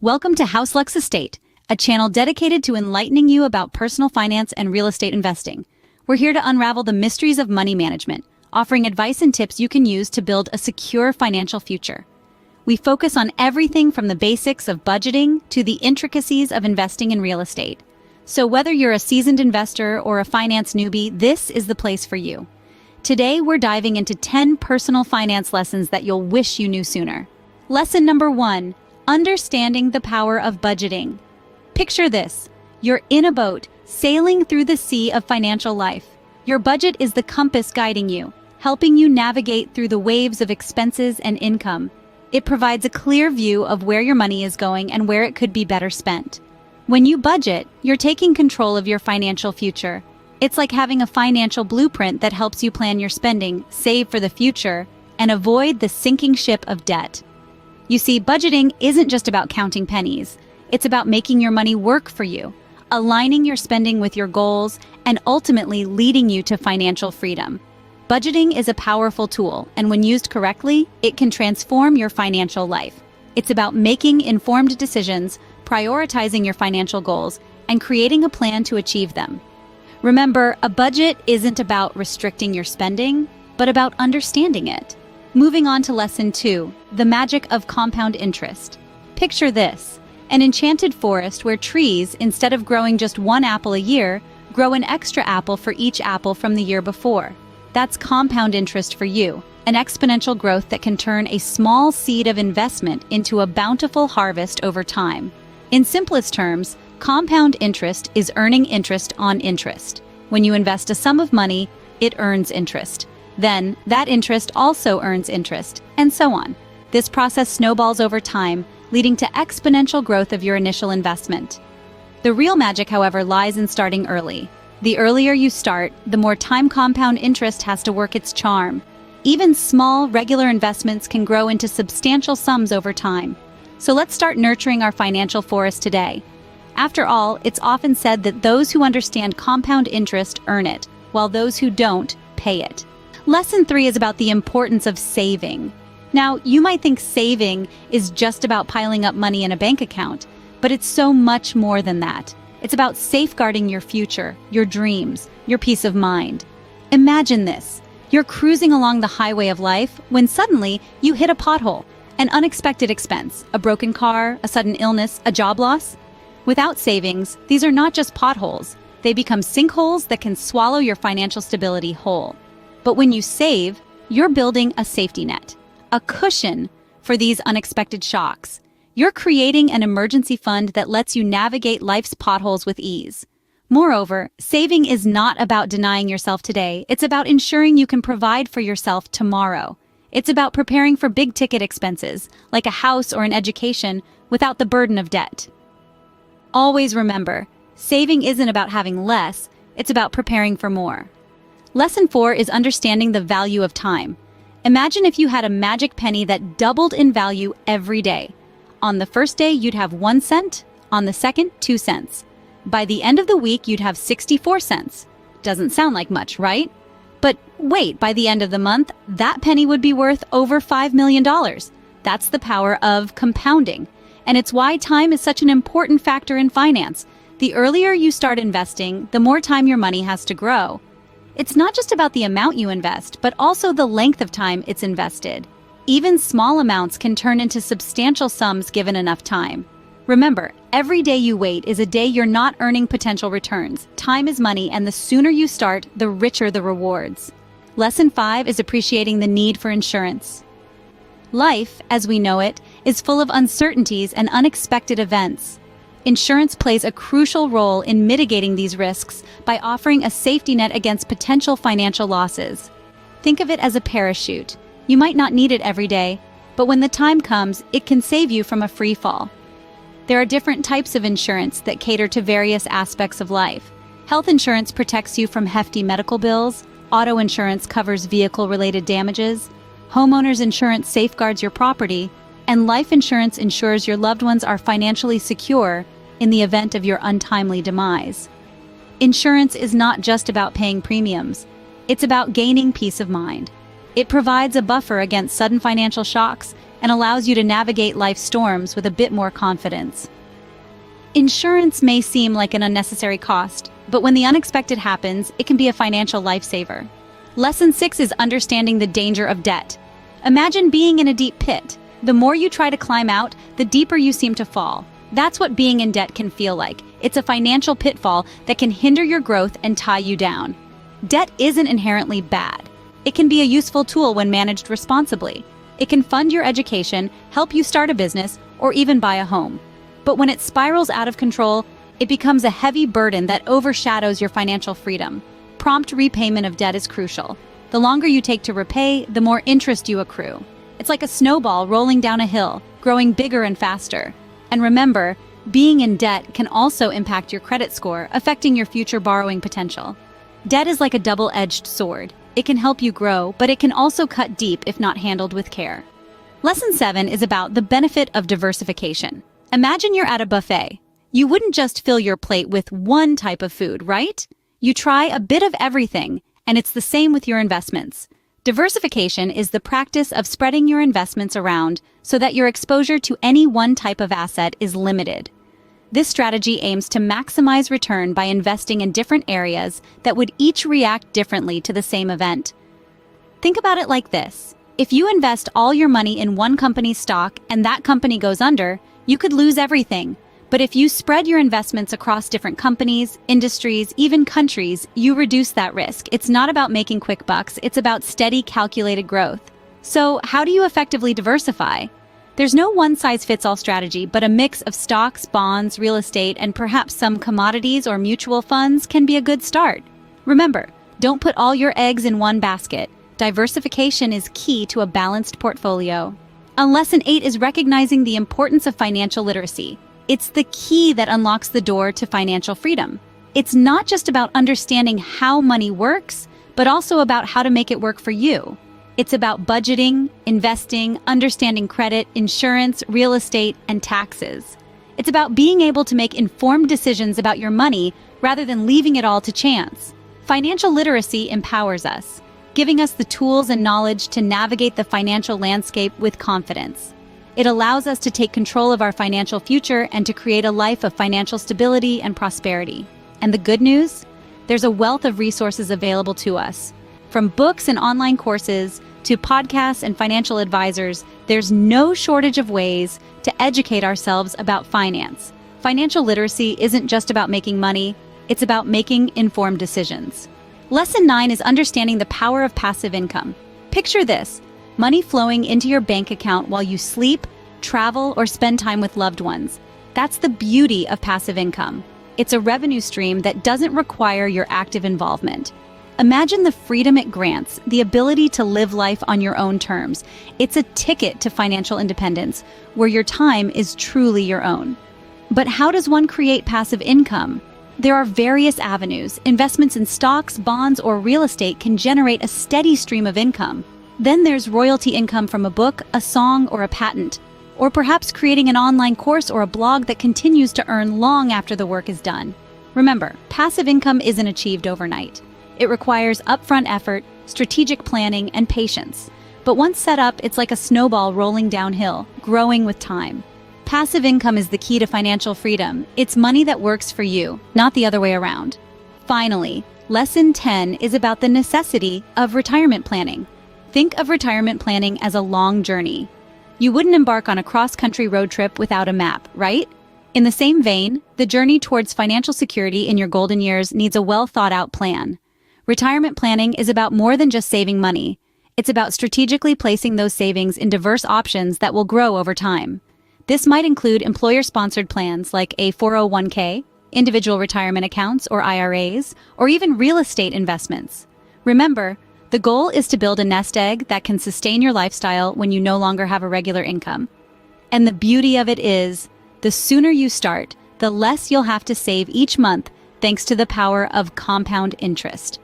Welcome to HouseLux Estate, a channel dedicated to enlightening you about personal finance and real estate investing. We're here to unravel the mysteries of money management, offering advice and tips you can use to build a secure financial future. We focus on everything from the basics of budgeting to the intricacies of investing in real estate. So whether you're a seasoned investor or a finance newbie, this is the place for you. Today, we're diving into 10 personal finance lessons that you'll wish you knew sooner. Lesson number 1. Understanding the power of budgeting. Picture this. You're in a boat, sailing through the sea of financial life. Your budget is the compass guiding you, helping you navigate through the waves of expenses and income. It provides a clear view of where your money is going and where it could be better spent. When you budget, you're taking control of your financial future. It's like having a financial blueprint that helps you plan your spending, save for the future, and avoid the sinking ship of debt. You see, budgeting isn't just about counting pennies. It's about making your money work for you, aligning your spending with your goals, and ultimately leading you to financial freedom. Budgeting is a powerful tool, and when used correctly, it can transform your financial life. It's about making informed decisions, prioritizing your financial goals, and creating a plan to achieve them. Remember, a budget isn't about restricting your spending, but about understanding it. Moving on to lesson 2, the magic of compound interest. Picture this, an enchanted forest where trees, instead of growing just one apple a year, grow an extra apple for each apple from the year before. That's compound interest for you, an exponential growth that can turn a small seed of investment into a bountiful harvest over time. In simplest terms, compound interest is earning interest on interest. When you invest a sum of money, it earns interest. Then, that interest also earns interest, and so on. This process snowballs over time, leading to exponential growth of your initial investment. The real magic, however, lies in starting early. The earlier you start, the more time compound interest has to work its charm. Even small, regular investments can grow into substantial sums over time. So let's start nurturing our financial forest today. After all, it's often said that those who understand compound interest earn it, while those who don't pay it. Lesson 3 is about the importance of saving. Now, you might think saving is just about piling up money in a bank account, but it's so much more than that. It's about safeguarding your future, your dreams, your peace of mind. Imagine this. You're cruising along the highway of life when suddenly you hit a pothole, an unexpected expense, a broken car, a sudden illness, a job loss. Without savings, these are not just potholes. They become sinkholes that can swallow your financial stability whole. But when you save, you're building a safety net, a cushion for these unexpected shocks. You're creating an emergency fund that lets you navigate life's potholes with ease. Moreover, saving is not about denying yourself today. It's about ensuring you can provide for yourself tomorrow. It's about preparing for big-ticket expenses, like a house or an education, without the burden of debt. Always remember, saving isn't about having less, it's about preparing for more. Lesson 4 is understanding the value of time. Imagine if you had a magic penny that doubled in value every day. On the first day, you'd have 1 cent. On the second, 2 cents. By the end of the week, you'd have 64 cents. Doesn't sound like much, right? But wait, by the end of the month, that penny would be worth over $5 million. That's the power of compounding. And it's why time is such an important factor in finance. The earlier you start investing, the more time your money has to grow. It's not just about the amount you invest, but also the length of time it's invested. Even small amounts can turn into substantial sums given enough time. Remember, every day you wait is a day you're not earning potential returns. Time is money, and the sooner you start, the richer the rewards. Lesson 5 is appreciating the need for insurance. Life, as we know it, is full of uncertainties and unexpected events. Insurance plays a crucial role in mitigating these risks by offering a safety net against potential financial losses. Think of it as a parachute. You might not need it every day, but when the time comes, it can save you from a free fall. There are different types of insurance that cater to various aspects of life. Health insurance protects you from hefty medical bills, auto insurance covers vehicle-related damages, homeowners insurance safeguards your property, and life insurance ensures your loved ones are financially secure in the event of your untimely demise. Insurance is not just about paying premiums. It's about gaining peace of mind. It provides a buffer against sudden financial shocks and allows you to navigate life's storms with a bit more confidence. Insurance may seem like an unnecessary cost, but when the unexpected happens, it can be a financial lifesaver. Lesson 6 is understanding the danger of debt. Imagine being in a deep pit. The more you try to climb out, the deeper you seem to fall. That's what being in debt can feel like. It's a financial pitfall that can hinder your growth and tie you down. Debt isn't inherently bad. It can be a useful tool when managed responsibly. It can fund your education, help you start a business, or even buy a home. But when it spirals out of control, it becomes a heavy burden that overshadows your financial freedom. Prompt repayment of debt is crucial. The longer you take to repay, the more interest you accrue. It's like a snowball rolling down a hill, growing bigger and faster. And remember, being in debt can also impact your credit score, affecting your future borrowing potential. Debt is like a double-edged sword. It can help you grow, but it can also cut deep if not handled with care. Lesson 7 is about the benefit of diversification. Imagine you're at a buffet. You wouldn't just fill your plate with one type of food, right? You try a bit of everything, and it's the same with your investments. Diversification is the practice of spreading your investments around so that your exposure to any one type of asset is limited. This strategy aims to maximize return by investing in different areas that would each react differently to the same event. Think about it like this. If you invest all your money in one company's stock and that company goes under, you could lose everything. But if you spread your investments across different companies, industries, even countries, you reduce that risk. It's not about making quick bucks, it's about steady, calculated growth. So, how do you effectively diversify? There's no one-size-fits-all strategy, but a mix of stocks, bonds, real estate, and perhaps some commodities or mutual funds can be a good start. Remember, don't put all your eggs in one basket. Diversification is key to a balanced portfolio. And Lesson 8 is recognizing the importance of financial literacy. It's the key that unlocks the door to financial freedom. It's not just about understanding how money works, but also about how to make it work for you. It's about budgeting, investing, understanding credit, insurance, real estate, and taxes. It's about being able to make informed decisions about your money rather than leaving it all to chance. Financial literacy empowers us, giving us the tools and knowledge to navigate the financial landscape with confidence. It allows us to take control of our financial future and to create a life of financial stability and prosperity. And the good news? There's a wealth of resources available to us. From books and online courses to podcasts and financial advisors, there's no shortage of ways to educate ourselves about finance. Financial literacy isn't just about making money, it's about making informed decisions. Lesson 9 is understanding the power of passive income. Picture this. Money flowing into your bank account while you sleep, travel, or spend time with loved ones. That's the beauty of passive income. It's a revenue stream that doesn't require your active involvement. Imagine the freedom it grants, the ability to live life on your own terms. It's a ticket to financial independence, where your time is truly your own. But how does one create passive income? There are various avenues. Investments in stocks, bonds, or real estate can generate a steady stream of income. Then there's royalty income from a book, a song, or a patent. Or perhaps creating an online course or a blog that continues to earn long after the work is done. Remember, passive income isn't achieved overnight. It requires upfront effort, strategic planning, and patience. But once set up, it's like a snowball rolling downhill, growing with time. Passive income is the key to financial freedom. It's money that works for you, not the other way around. Finally, Lesson 10 is about the necessity of retirement planning. Think of retirement planning as a long journey. You wouldn't embark on a cross-country road trip without a map, right? In the same vein, the journey towards financial security in your golden years needs a well-thought-out plan. Retirement planning is about more than just saving money. It's about strategically placing those savings in diverse options that will grow over time. This might include employer-sponsored plans like a 401k, individual retirement accounts or IRAs, or even real estate investments. Remember, the goal is to build a nest egg that can sustain your lifestyle when you no longer have a regular income. And the beauty of it is, the sooner you start, the less you'll have to save each month thanks to the power of compound interest.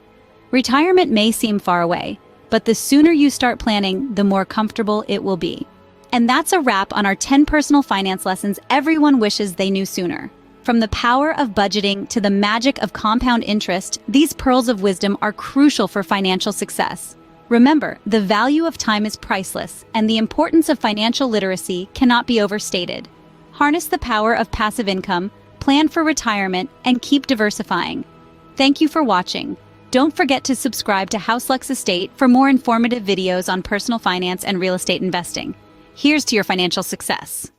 Retirement may seem far away, but the sooner you start planning, the more comfortable it will be. And that's a wrap on our 10 personal finance lessons everyone wishes they knew sooner. From the power of budgeting to the magic of compound interest, these pearls of wisdom are crucial for financial success. Remember, the value of time is priceless, and the importance of financial literacy cannot be overstated. Harness the power of passive income, plan for retirement, and keep diversifying. Thank you for watching. Don't forget to subscribe to HouseLux Estate for more informative videos on personal finance and real estate investing. Here's to your financial success.